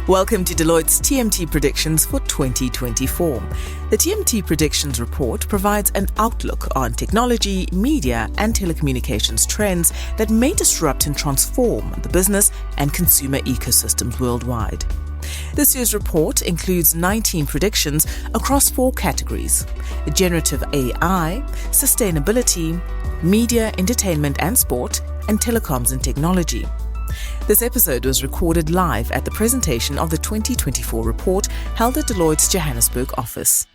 Welcome to Deloitte's TMT predictions for 2024. The TMT predictions report provides an outlook on technology, media, and telecommunications trends that may disrupt and transform the business and consumer ecosystems worldwide. This year's report includes 19 predictions across 4 categories: generative AI, sustainability, media, entertainment and sport, and telecoms and technology. This episode was recorded live at the presentation of the 2024 report held at Deloitte's Johannesburg office.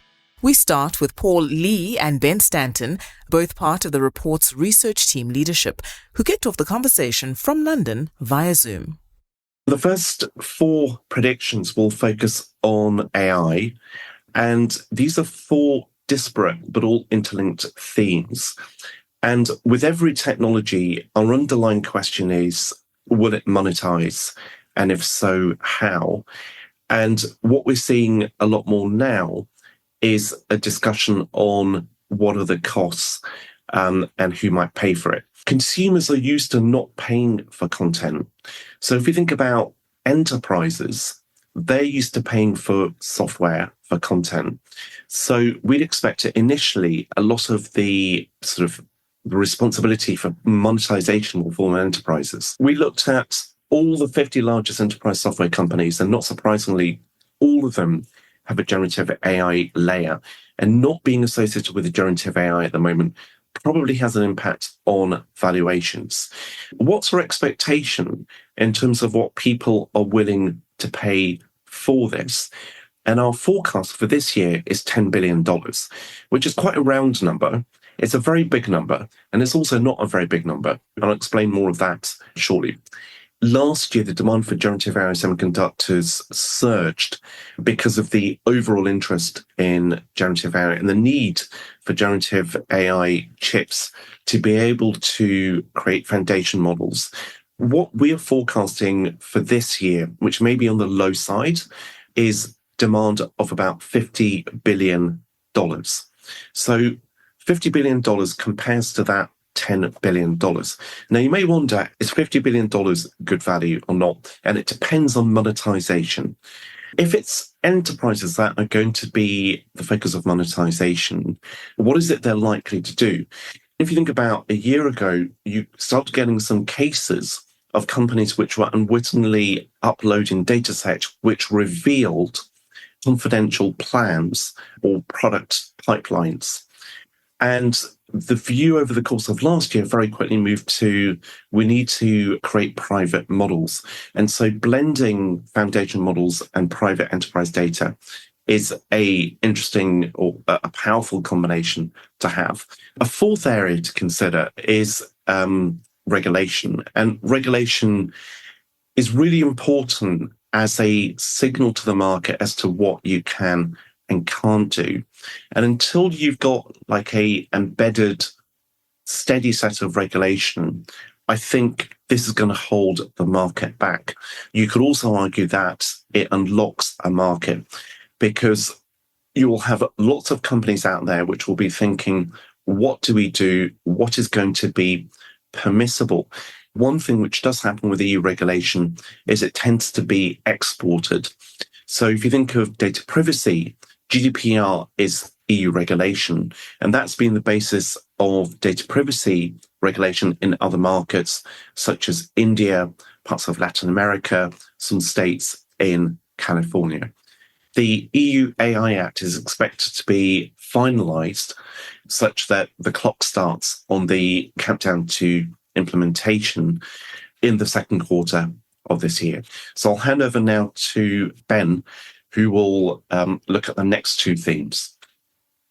We start with Paul Lee and Ben Stanton, both part of the report's research team leadership, who kicked off the conversation from London via Zoom. The first 4 predictions will focus on AI, and these are 4 disparate but all interlinked themes. And with every technology, our underlying question is, will it monetize? And if so, how? And what we're seeing a lot more now is a discussion on what are the costs and who might pay for it. Consumers are used to not paying for content. So if you think about enterprises, they're used to paying for software, for content. So we'd expect it initially, a lot of the sort of the responsibility for monetization will fall on enterprises. We looked at all the 50 largest enterprise software companies, and not surprisingly, all of them have a generative AI layer. And not being associated with a generative AI at the moment probably has an impact on valuations. What's our expectation in terms of what people are willing to pay for this? And our forecast for this year is $10 billion, which is quite a round number. It's a very big number, and it's also not a very big number. I'll explain more of that shortly. Last year, the demand for generative AI semiconductors surged because of the overall interest in generative AI and the need for generative AI chips to be able to create foundation models. What we are forecasting for this year, which may be on the low side, is demand of about $50 billion. So $50 billion compares to that $10 billion. Now, you may wonder, is $50 billion good value or not? And it depends on monetization. If it's enterprises that are going to be the focus of monetization, what is it they're likely to do? If you think about a year ago, you started getting some cases of companies which were unwittingly uploading data sets which revealed confidential plans or product pipelines. And the view over the course of last year very quickly moved to, we need to create private models. And so blending foundation models and private enterprise data is a interesting or a powerful combination to have. A fourth area to consider is regulation. And regulation is really important as a signal to the market as to what you can and can't do. And until you've got like a embedded, steady set of regulation, I think this is going to hold the market back. You could also argue that it unlocks a market because you will have lots of companies out there which will be thinking, what do we do? What is going to be permissible? One thing which does happen with EU regulation is it tends to be exported. So if you think of data privacy, GDPR is EU regulation, and that's been the basis of data privacy regulation in other markets, such as India, parts of Latin America, some states in California. The EU AI Act is expected to be finalised such that the clock starts on the countdown to implementation in the second quarter of this year. So I'll hand over now to Ben, who will look at the next 2 themes.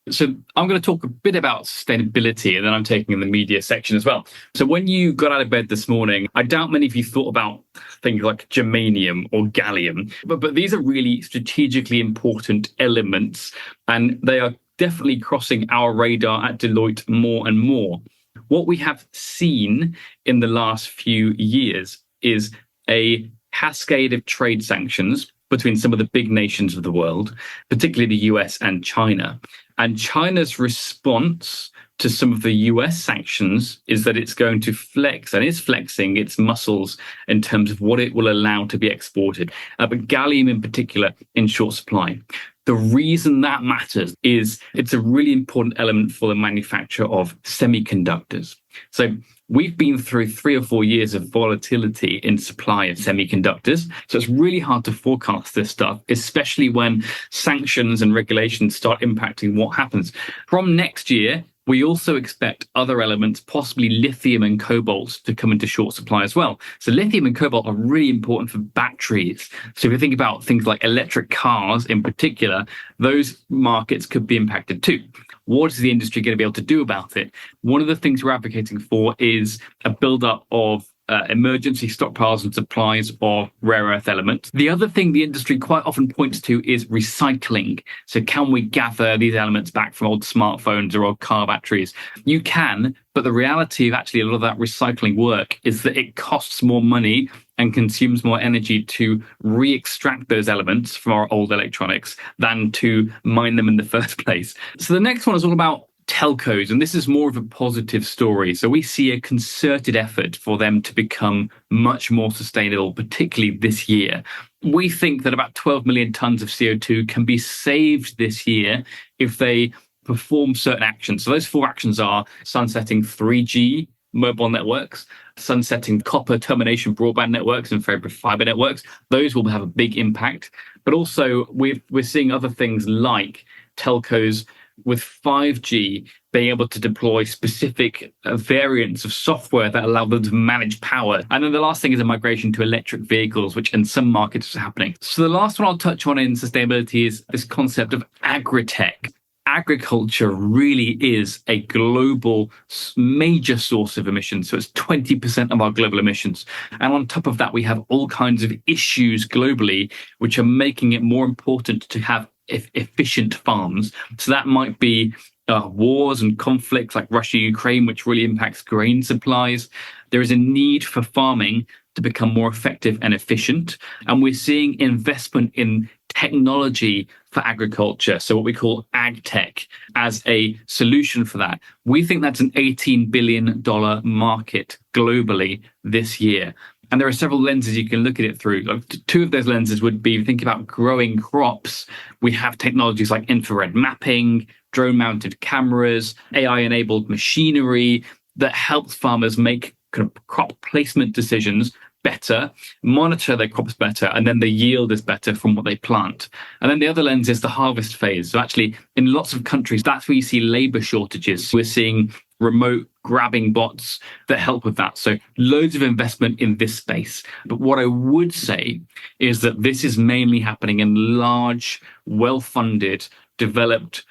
So I'm going to talk a bit about sustainability, and then I'm taking in the media section as well. So when you got out of bed this morning, I doubt many of you thought about things like germanium or gallium, but these are really strategically important elements, and they are definitely crossing our radar at Deloitte more and more. What we have seen in the last few years is a cascade of trade sanctions between some of the big nations of the world, particularly the US and China. And China's response to some of the US sanctions is that it's going to flex and is flexing its muscles in terms of what it will allow to be exported, but gallium in particular in short supply. The reason that matters is it's a really important element for the manufacture of semiconductors. So we've been through 3 or 4 years of volatility in supply of semiconductors. So it's really hard to forecast this stuff, especially when sanctions and regulations start impacting what happens. From next year, we also expect other elements, possibly lithium and cobalt, to come into short supply as well. So lithium and cobalt are really important for batteries. So if you think about things like electric cars in particular, those markets could be impacted too. What is the industry going to be able to do about it? One of the things we're advocating for is a build-up of emergency stockpiles and supplies of rare earth elements. The other thing the industry quite often points to is recycling. So can we gather these elements back from old smartphones or old car batteries? You can, but the reality of actually a lot of that recycling work is that it costs more money and consumes more energy to re-extract those elements from our old electronics than to mine them in the first place. So the next one is all about telcos, and this is more of a positive story. So we see a concerted effort for them to become much more sustainable, particularly this year. We think that about 12 million tons of CO2 can be saved this year if they perform certain actions. So those 4 actions are sunsetting 3G mobile networks, sunsetting copper termination broadband networks in favor of fiber networks. Those will have a big impact. But also we're seeing other things like telcos with 5G being able to deploy specific variants of software that allow them to manage power. And then the last thing is a migration to electric vehicles, which in some markets is happening. So the last one I'll touch on in sustainability is this concept of agri-tech. Agriculture really is a global major source of emissions. So it's 20% of our global emissions. And on top of that, we have all kinds of issues globally, which are making it more important to have efficient farms. So that might be wars and conflicts like Russia, Ukraine, which really impacts grain supplies. There is a need for farming to become more effective and efficient. And we're seeing investment in technology for agriculture, so what we call ag tech, as a solution for that. We think that's an $18 billion market globally this year. And there are several lenses you can look at it through. 2 of those lenses would be, think about growing crops. We have technologies like infrared mapping, drone-mounted cameras, AI-enabled machinery that helps farmers make kind of crop placement decisions better, monitor their crops better, and then the yield is better from what they plant. And then the other lens is the harvest phase. So actually, in lots of countries, that's where you see labor shortages. We're seeing remote grabbing bots that help with that. So loads of investment in this space. But what I would say is that this is mainly happening in large, well-funded, developed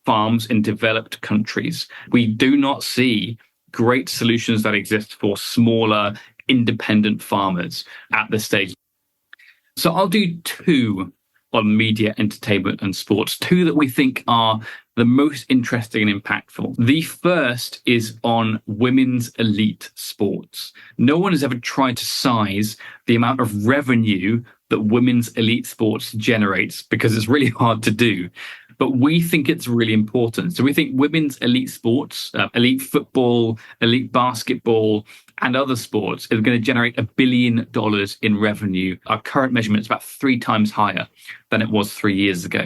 farms in developed countries. We do not see great solutions that exist for smaller, independent farmers at this stage. So I'll do 2 on media, entertainment and sports, 2 that we think are the most interesting and impactful. The first is on women's elite sports. No one has ever tried to size the amount of revenue that women's elite sports generates because it's really hard to do. But we think it's really important. So we think women's elite sports, elite football, elite basketball, and other sports is going to generate $1 billion in revenue. Our current measurement is about 3 times higher than it was 3 years ago.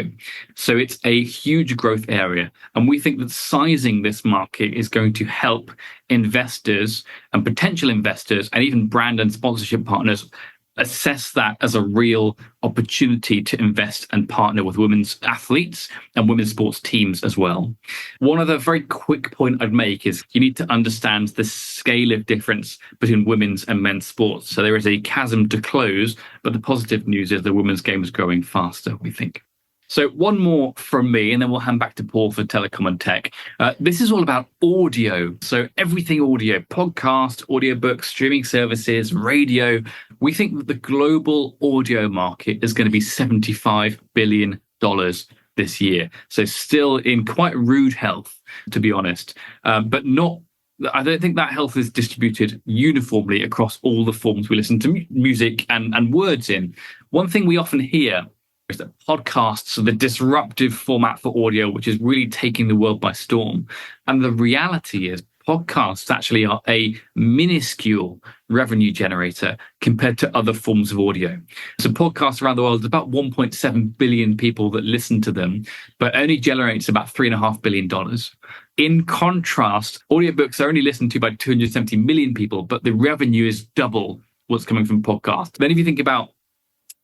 So it's a huge growth area. And we think that sizing this market is going to help investors and potential investors and even brand and sponsorship partners assess that as a real opportunity to invest and partner with women's athletes and women's sports teams as well. One other very quick point I'd make is you need to understand the scale of difference between women's and men's sports. So there is a chasm to close, but the positive news is the women's game is growing faster, we think. So one more from me, and then we'll hand back to Paul for telecom and tech. This is all about audio. So everything audio, podcast, audiobooks, streaming services, radio. We think that the global audio market is going to be $75 billion this year. So still in quite rude health, to be honest, but not. I don't think that health is distributed uniformly across all the forms we listen to music and words in. One thing we often hear is that podcasts are the disruptive format for audio, which is really taking the world by storm. And the reality is podcasts actually are a minuscule revenue generator compared to other forms of audio. So podcasts around the world, there's about 1.7 billion people that listen to them, but only generates about $3.5 billion. In contrast, audiobooks are only listened to by 270 million people, but the revenue is double what's coming from podcasts. Then if you think about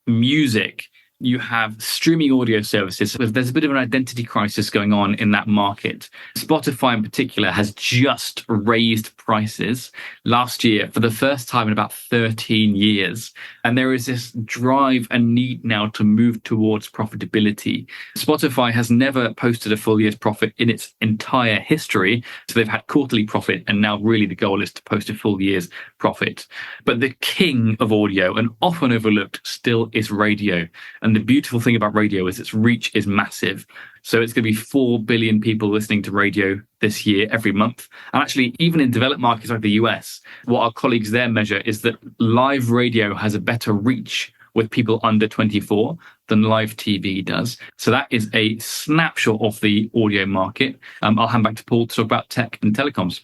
music, you have streaming audio services. There's a bit of an identity crisis going on in that market. Spotify in particular has just raised prices last year for the first time in about 13 years. And there is this drive and need now to move towards profitability. Spotify has never posted a full year's profit in its entire history. So they've had quarterly profit, and now really the goal is to post a full year's profit. But the king of audio, and often overlooked, still is radio. And the beautiful thing about radio is its reach is massive. So it's going to be 4 billion people listening to radio this year, every month. And actually, even in developed markets like the US, what our colleagues there measure is that live radio has a better reach with people under 24 than live TV does. So that is a snapshot of the audio market. I'll hand back to Paul to talk about tech and telecoms.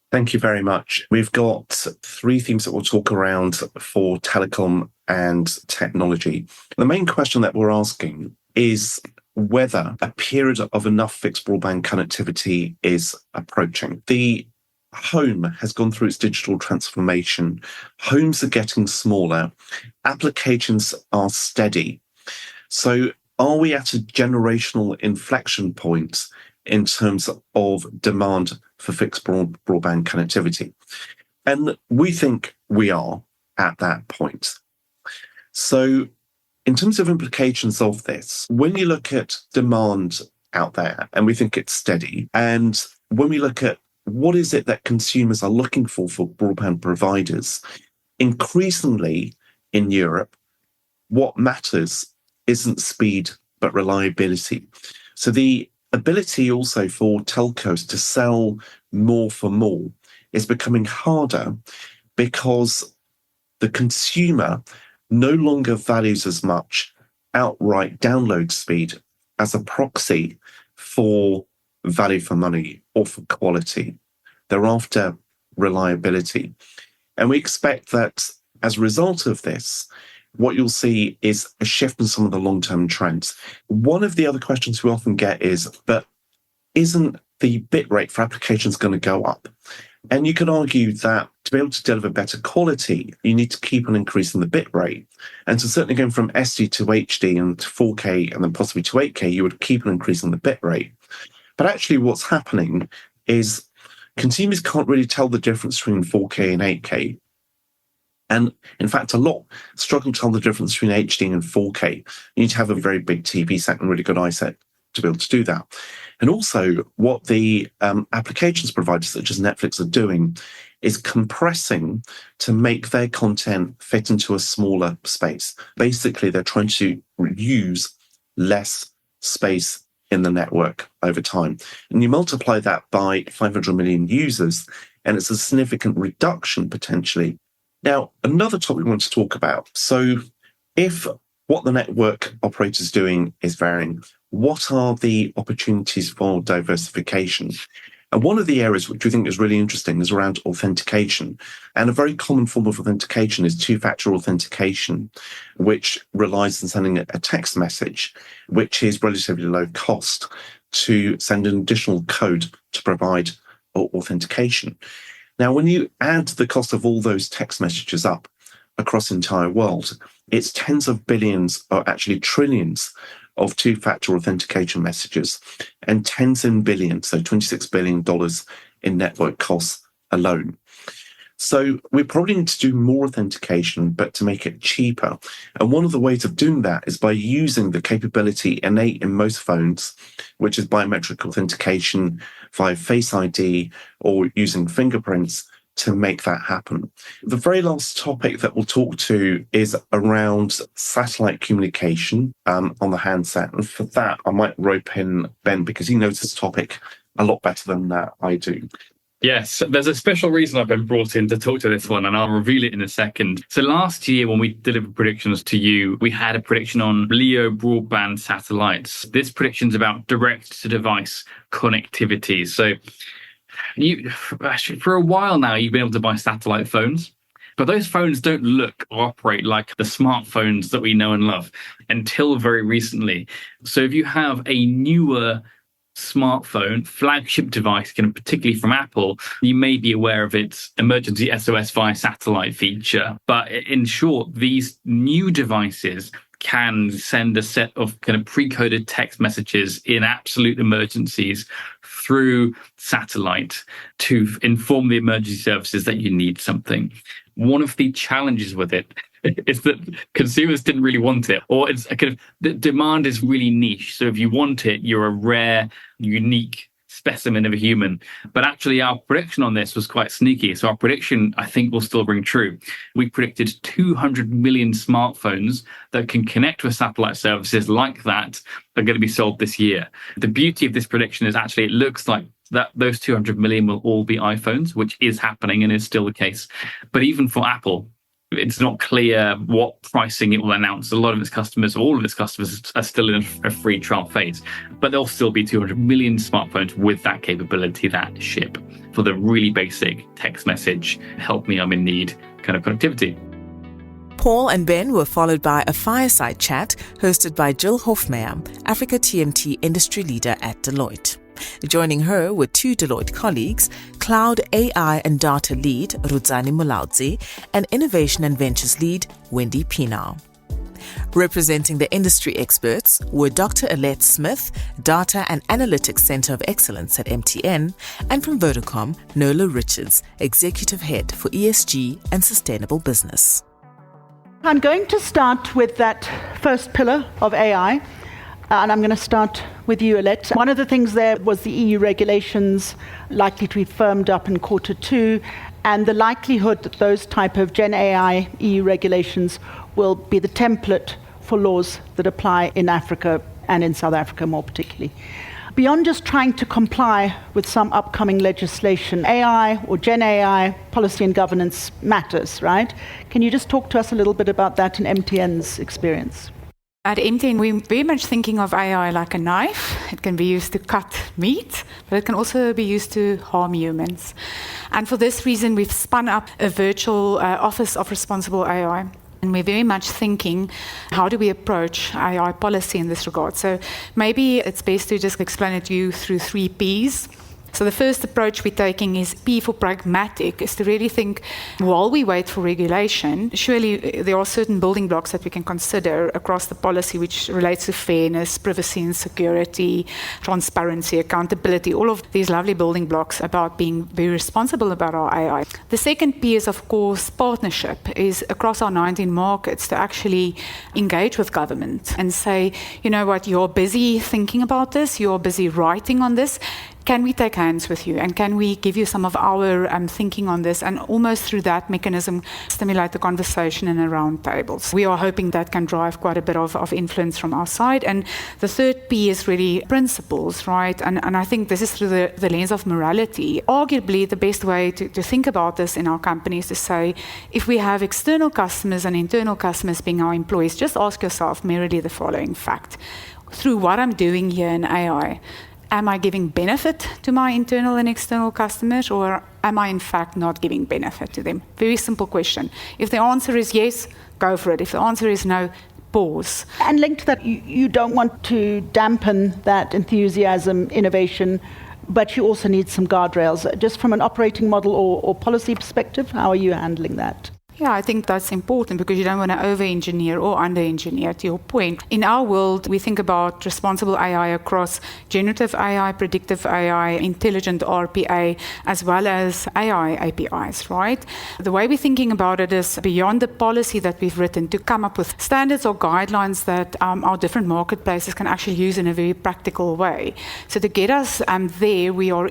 Thank you very much. We've got 3 themes that we'll talk around for telecom and technology. The main question that we're asking is whether a period of enough fixed broadband connectivity is approaching. The home has gone through its digital transformation. Homes are getting smaller. Applications are steady. So are we at a generational inflection point in terms of demand for fixed broadband connectivity? And we think we are at that point. So in terms of implications of this, when you look at demand out there, and we think it's steady, and when we look at what is it that consumers are looking for broadband providers, increasingly in Europe, what matters isn't speed, but reliability. So the ability also for telcos to sell more for more is becoming harder because the consumer no longer values as much outright download speed as a proxy for value for money or for quality. They're after reliability. And we expect that as a result of this, what you'll see is a shift in some of the long-term trends. One of the other questions we often get is, but isn't the bit rate for applications going to go up? And you could argue that to be able to deliver better quality, you need to keep on increasing the bit rate. And so certainly going from SD to HD and to 4K and then possibly to 8K, you would keep on increasing the bit rate. But actually what's happening is consumers can't really tell the difference between 4K and 8K. And in fact, a lot struggle to tell the difference between HD and 4K. You need to have a very big TV set and really good eyesight to be able to do that. And also what the applications providers such as Netflix are doing is compressing to make their content fit into a smaller space. Basically, they're trying to use less space in the network over time. And you multiply that by 500 million users, and it's a significant reduction potentially. Now, another topic we want to talk about. So if what the network operator is doing is varying, what are the opportunities for diversification? And one of the areas which we think is really interesting is around authentication. And a very common form of authentication is two-factor authentication, which relies on sending a text message, which is relatively low cost to send an additional code to provide authentication. Now, when you add the cost of all those text messages up across the entire world, it's tens of billions, or actually trillions, of two-factor authentication messages and tens in billions, so $26 billion in network costs alone. So we probably need to do more authentication, but to make it cheaper. And one of the ways of doing that is by using the capability innate in most phones, which is biometric authentication via Face ID or using fingerprints to make that happen. The very last topic that we'll talk to is around satellite communication on the handset. And for that, I might rope in Ben because he knows this topic a lot better than I do. Yes, there's a special reason I've been brought in to talk to this one, and I'll reveal it in a second. So last year, when we delivered predictions to you, we had a prediction on LEO broadband satellites. This prediction's about direct-to-device connectivity. So for a while now, you've been able to buy satellite phones, but those phones don't look or operate like the smartphones that we know and love until very recently. So if you have a newer smartphone, flagship device, particularly from Apple, you may be aware of its emergency SOS via satellite feature. But in short, these new devices can send a set of pre-coded text messages in absolute emergencies through satellite to inform the emergency services that you need something. One of the challenges with it is that consumers didn't really want it, or it's the demand is really niche. So if you want it, you're a rare, unique specimen of a human. But actually, our prediction on this was quite sneaky. So our prediction, I think, will still ring true. We predicted 200 million smartphones that can connect with satellite services like that are going to be sold this year. The beauty of this prediction is actually it looks like that those 200 million will all be iPhones, which is happening and is still the case. But even for Apple, it's not clear what pricing it will announce. A lot of its customers, all of its customers, are still in a free trial phase. But there'll still be 200 million smartphones with that capability that ship for the really basic text message, help me, I'm in need kind of connectivity. Paul and Ben were followed by a fireside chat hosted by Jill Hofmeyer, Africa TMT industry leader at Deloitte. Joining her were two Deloitte colleagues, Cloud AI and Data Lead Rudzani Mulaudzi and Innovation and Ventures Lead Wendy Pinau. Representing the industry experts were Dr. Alette Smith, Data and Analytics Center of Excellence at MTN, and from Vodacom, Nola Richards, Executive Head for ESG and Sustainable Business. I'm going to start with that first pillar of AI. And I'm going to start with you, Alette. One of the things there was the EU regulations likely to be firmed up in Q2, and the likelihood that those type of Gen AI EU regulations will be the template for laws that apply in Africa and in South Africa more particularly. Beyond just trying to comply with some upcoming legislation, AI or Gen AI policy and governance matters, right? Can you just talk to us a little bit about that in MTN's experience? At MTN, we're very much thinking of AI like a knife. It can be used to cut meat, but it can also be used to harm humans. And for this reason, we've spun up a virtual Office of Responsible AI. And we're very much thinking, how do we approach AI policy in this regard? So maybe it's best to just explain it to you through 3 Ps. So the first approach we're taking is P for pragmatic, is to really think, while we wait for regulation, surely there are certain building blocks that we can consider across the policy which relates to fairness, privacy and security, transparency, accountability, all of these lovely building blocks about being very responsible about our AI. The second P is, of course, partnership, is across our 19 markets to actually engage with government and say, you know what, you're busy thinking about this, you're busy writing on this. Can we take hands with you and can we give you some of our thinking on this and almost through that mechanism stimulate the conversation in the round tables? We are hoping that can drive quite a bit of influence from our side. And the third P is really principles, right? And I think this is through the lens of morality. Arguably, the best way to think about this in our company is to say, if we have external customers and internal customers being our employees, just ask yourself merely the following fact. Through what I'm doing here in AI, am I giving benefit to my internal and external customers, or am I in fact not giving benefit to them? Very simple question. If the answer is yes, go for it. If the answer is no, pause. And linked to that, you don't want to dampen that enthusiasm, innovation, but you also need some guardrails. Just from an operating model or policy perspective, how are you handling that? Yeah, I think that's important because you don't want to over-engineer or under-engineer, to your point. In our world, we think about responsible AI across generative AI, predictive AI, intelligent RPA, as well as AI APIs, right? The way we're thinking about it is beyond the policy that we've written to come up with standards or guidelines that our different marketplaces can actually use in a very practical way. So to get us there, we're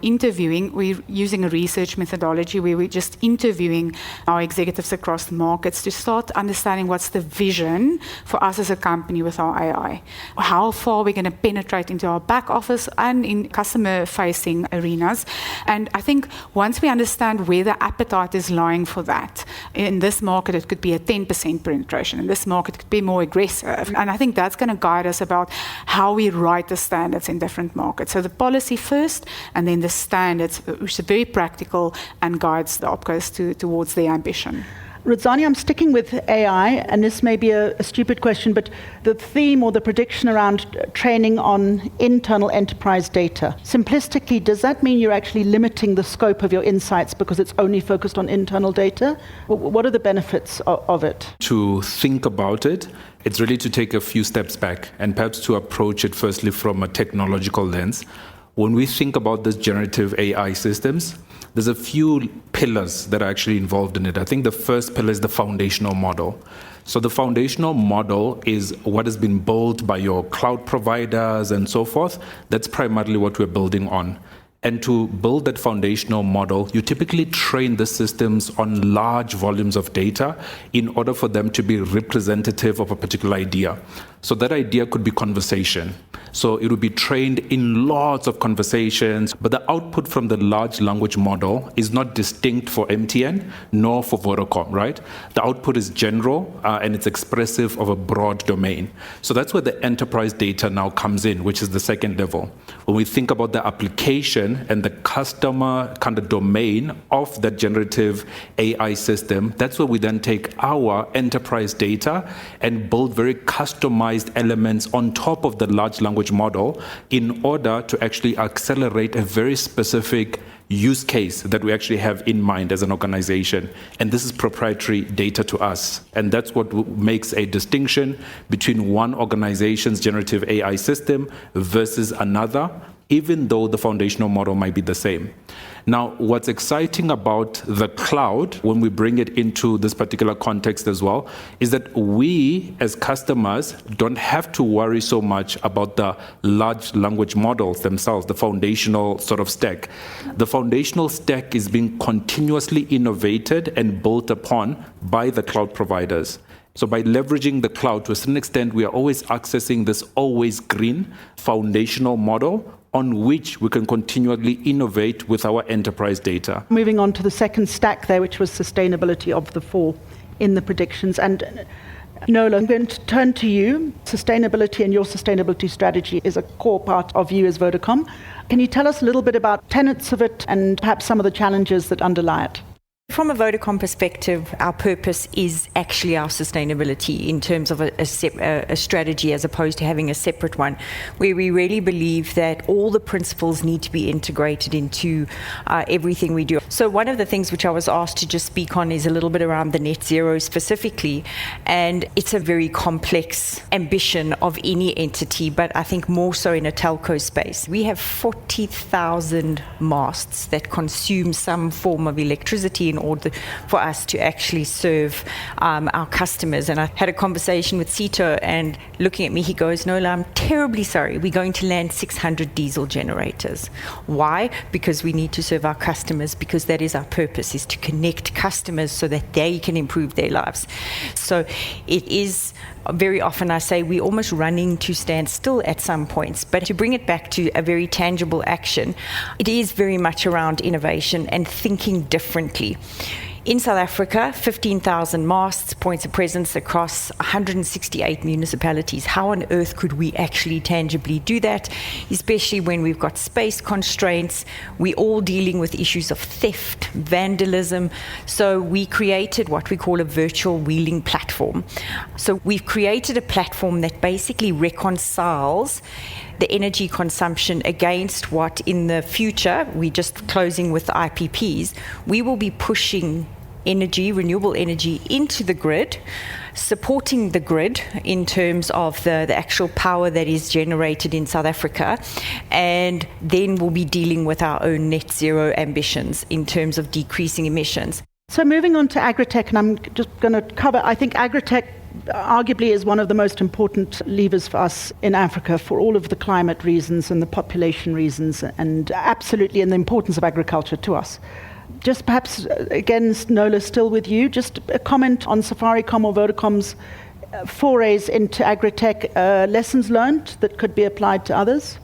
using a research methodology where we're just interviewing our executives across across markets to start understanding what's the vision for us as a company with our AI. How far we're going to penetrate into our back office and in customer-facing arenas. And I think once we understand where the appetite is lying for that, in this market it could be a 10% penetration, in this market it could be more aggressive. And I think that's going to guide us about how we write the standards in different markets. So the policy first, and then the standards, which are very practical and guides the OpCos towards their ambition. Rudzani, I'm sticking with AI, and this may be a stupid question, but the theme or the prediction around training on internal enterprise data. Simplistically, does that mean you're actually limiting the scope of your insights because it's only focused on internal data? What are the benefits of it? To think about it, it's really to take a few steps back and perhaps to approach it firstly from a technological lens. When we think about this generative AI systems, there's a few pillars that are actually involved in it. I think the first pillar is the foundational model. So the foundational model is what has been built by your cloud providers and so forth. That's primarily what we're building on. And to build that foundational model, you typically train the systems on large volumes of data in order for them to be representative of a particular idea. So that idea could be conversation. So it would be trained in lots of conversations, but the output from the large language model is not distinct for MTN nor for Vodacom, right? The output is general and it's expressive of a broad domain. So that's where the enterprise data now comes in, which is the second level. When we think about the application and the customer kind of domain of that generative AI system, that's where we then take our enterprise data and build very customized elements on top of the large language model in order to actually accelerate a very specific use case that we actually have in mind as an organization. And this is proprietary data to us. And that's what makes a distinction between one organization's generative AI system versus another, even though the foundational model might be the same. Now, what's exciting about the cloud, when we bring it into this particular context as well, is that we as customers don't have to worry so much about the large language models themselves, the foundational sort of stack. The foundational stack is being continuously innovated and built upon by the cloud providers. So by leveraging the cloud, to a certain extent, we are always accessing this always green foundational model on which we can continually innovate with our enterprise data. Moving on to the second stack there, which was sustainability of the four in the predictions. And Nola, I'm going to turn to you. Sustainability and your sustainability strategy is a core part of you as Vodacom. Can you tell us a little bit about tenets of it and perhaps some of the challenges that underlie it? From a Vodacom perspective, our purpose is actually our sustainability in terms of a strategy as opposed to having a separate one, where we really believe that all the principles need to be integrated into everything we do. So one of the things which I was asked to just speak on is a little bit around the net zero specifically, and it's a very complex ambition of any entity, but I think more so in a telco space. We have 40,000 masts that consume some form of electricity in order for us to actually serve our customers. And I had a conversation with Sito, and looking at me, he goes, Nola, I'm terribly sorry. We're going to land 600 diesel generators. Why? Because we need to serve our customers, because that is our purpose, is to connect customers so that they can improve their lives. So it is very often, I say, we're almost running to stand still at some points. But to bring it back to a very tangible action, it is very much around innovation and thinking differently. In South Africa, 15,000 masts, points of presence across 168 municipalities. How on earth could we actually tangibly do that, especially when we've got space constraints? We're all dealing with issues of theft, vandalism. So we created what we call a virtual wheeling platform. So we've created a platform that basically reconciles the energy consumption against what in the future, we're just closing with IPPs, we will be pushing energy, renewable energy into the grid, supporting the grid in terms of the actual power that is generated in South Africa, and then we'll be dealing with our own net zero ambitions in terms of decreasing emissions. So moving on to agritech, and I'm just going to cover, I think agritech arguably is one of the most important levers for us in Africa for all of the climate reasons and the population reasons, and absolutely in the importance of agriculture to us. Just perhaps, again, Nola, still with you, just a comment on Safaricom or Vodacom's forays into agri-tech, lessons learned that could be applied to others?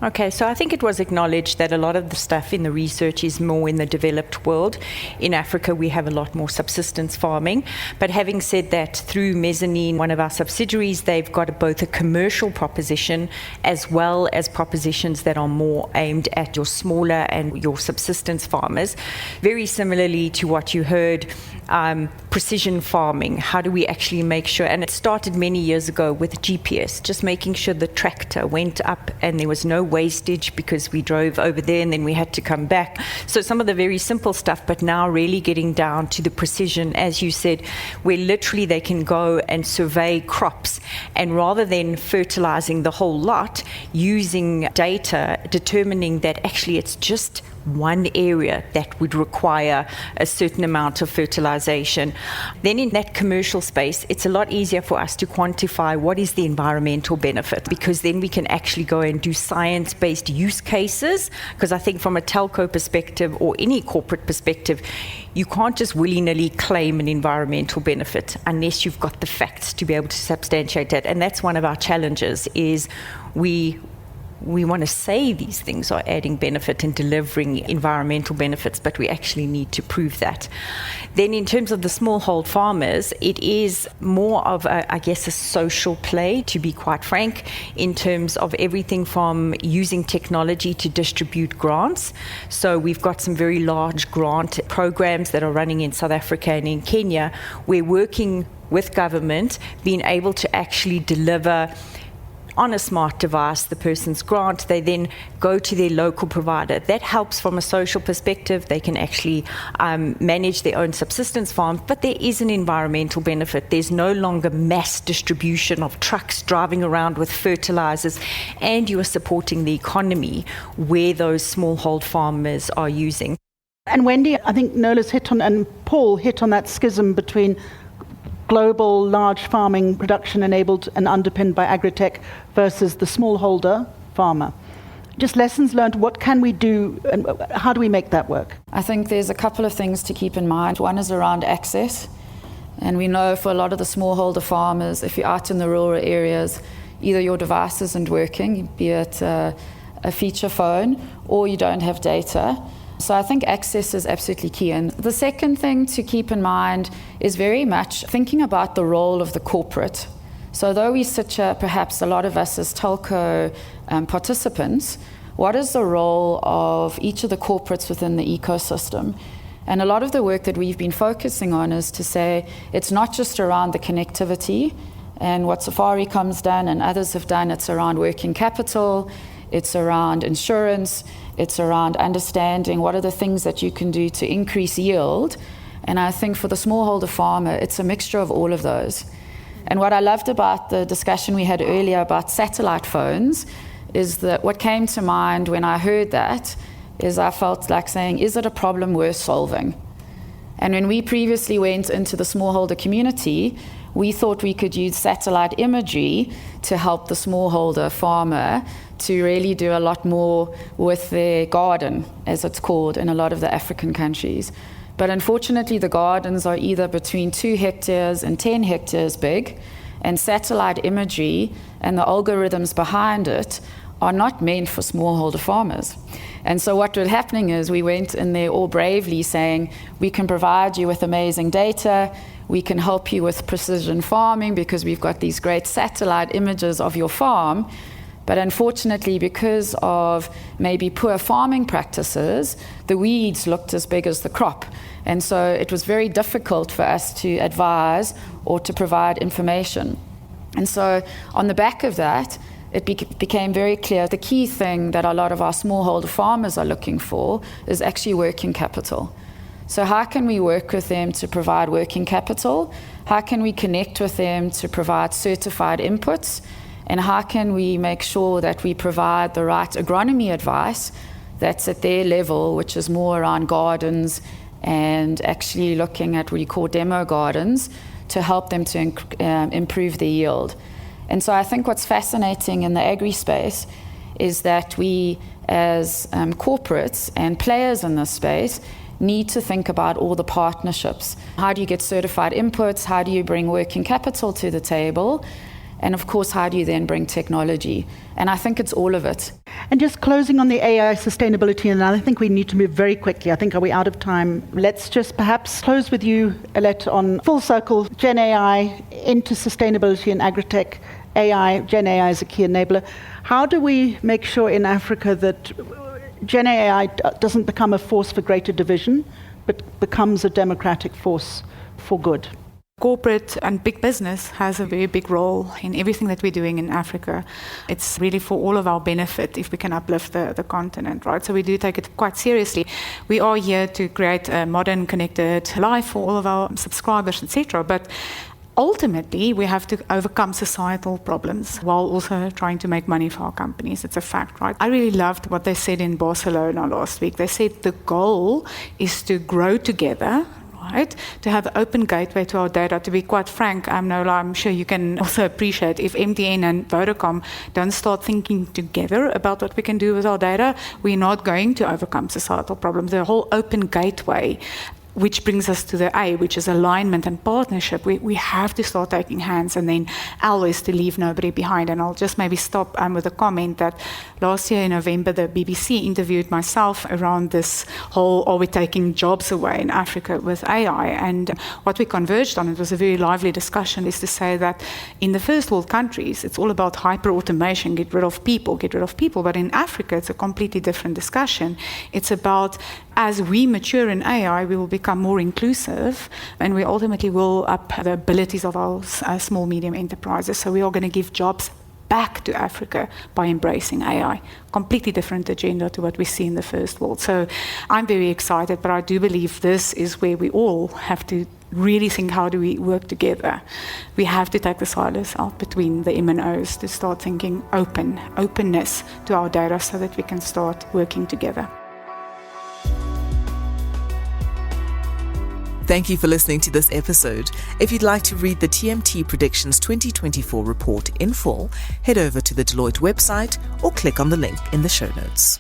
Okay, so I think it was acknowledged that a lot of the stuff in the research is more in the developed world. In Africa, we have a lot more subsistence farming. But having said that, through Mezzanine, one of our subsidiaries, they've got both a commercial proposition as well as propositions that are more aimed at your smaller and your subsistence farmers. Very similarly to what you heard, precision farming. How do we actually make sure, and it started many years ago with GPS, just making sure the tractor went up and there was no wastage because we drove over there and then we had to come back. So some of the very simple stuff, but now really getting down to the precision, as you said, where literally they can go and survey crops, and rather than fertilizing the whole lot, using data, determining that actually it's just one area that would require a certain amount of fertilization. Then in that commercial space, it's a lot easier for us to quantify what is the environmental benefit, because then we can actually go and do science-based use cases. Because I think from a telco perspective or any corporate perspective, you can't just willy-nilly claim an environmental benefit unless you've got the facts to be able to substantiate that. And that's one of our challenges, is we want to say these things are adding benefit and delivering environmental benefits, but we actually need to prove that. Then in terms of the smallhold farmers, it is more of, a social play, to be quite frank, in terms of everything from using technology to distribute grants. So we've got some very large grant programs that are running in South Africa and in Kenya. We're working with government, being able to actually deliver on a smart device the person's grant. They then go to their local provider. That helps from a social perspective. They can actually manage their own subsistence farm, but there is an environmental benefit. There's no longer mass distribution of trucks driving around with fertilizers, and you are supporting the economy where those smallhold farmers are using. And Wendy, I think Nola's hit on, and Paul hit on that schism between global large farming production enabled and underpinned by agri-tech versus the smallholder farmer. Just lessons learned, what can we do and how do we make that work? I think there's a couple of things to keep in mind. One is around access. And we know for a lot of the smallholder farmers, if you're out in the rural areas, either your device isn't working, be it a feature phone, or you don't have data. So I think access is absolutely key. And the second thing to keep in mind is very much thinking about the role of the corporate. So though we sit here, perhaps a lot of us as telco participants, what is the role of each of the corporates within the ecosystem? And a lot of the work that we've been focusing on is to say it's not just around the connectivity and what Safaricom's done and others have done. It's around working capital, it's around insurance, it's around understanding what are the things that you can do to increase yield. And I think for the smallholder farmer, it's a mixture of all of those. And what I loved about the discussion we had earlier about satellite phones is that what came to mind when I heard that is I felt like saying, is it a problem worth solving? And when we previously went into the smallholder community, we thought we could use satellite imagery to help the smallholder farmer to really do a lot more with their garden, as it's called in a lot of the African countries. But unfortunately, the gardens are either between 2 hectares and 10 hectares big, and satellite imagery and the algorithms behind it are not meant for smallholder farmers. And so what was happening is we went in there all bravely saying, we can provide you with amazing data, we can help you with precision farming because we've got these great satellite images of your farm. But unfortunately, because of maybe poor farming practices, the weeds looked as big as the crop. And so it was very difficult for us to advise or to provide information. And so on the back of that, it became very clear the key thing that a lot of our smallholder farmers are looking for is actually working capital. So how can we work with them to provide working capital? How can we connect with them to provide certified inputs? And how can we make sure that we provide the right agronomy advice that's at their level, which is more around gardens and actually looking at what we call demo gardens to help them to improve their yield. And so I think what's fascinating in the agri space is that we as corporates and players in this space need to think about all the partnerships. How do you get certified inputs? How do you bring working capital to the table? And of course, how do you then bring technology? And I think it's all of it. And just closing on the AI sustainability, and I think we need to move very quickly. I think, are we out of time? Let's just perhaps close with you, Alette, on full circle, Gen AI into sustainability and agritech. AI, Gen AI is a key enabler. How do we make sure in Africa that Gen AI doesn't become a force for greater division, but becomes a democratic force for good? Corporate and big business has a very big role in everything that we're doing in Africa. It's really for all of our benefit if we can uplift the continent, right? So we do take it quite seriously. We are here to create a modern, connected life for all of our subscribers, etc. But ultimately, we have to overcome societal problems while also trying to make money for our companies. It's a fact, right? I really loved what they said in Barcelona last week. They said the goal is to grow together, right? To have an open gateway to our data. To be quite frank, Nola, I'm sure you can also appreciate if MTN and Vodacom don't start thinking together about what we can do with our data, we're not going to overcome societal problems. The whole open gateway, which brings us to the A, which is alignment and partnership. We have to start taking hands, and then L is to leave nobody behind. And I'll just maybe stop with a comment that last year in November, the BBC interviewed myself around this whole, are we taking jobs away in Africa with AI? And what we converged on, it was a very lively discussion, is to say that in the first world countries, it's all about hyper-automation, get rid of people. But in Africa, it's a completely different discussion. It's about, as we mature in AI, we will become more inclusive, and we ultimately will up the abilities of our small, medium enterprises. So we are going to give jobs back to Africa by embracing AI. Completely different agenda to what we see in the first world. So I'm very excited, but I do believe this is where we all have to really think, how do we work together? We have to take the silos out between the MNOs to start thinking openness to our data so that we can start working together. Thank you for listening to this episode. If you'd like to read the TMT Predictions 2024 report in full, head over to the Deloitte website or click on the link in the show notes.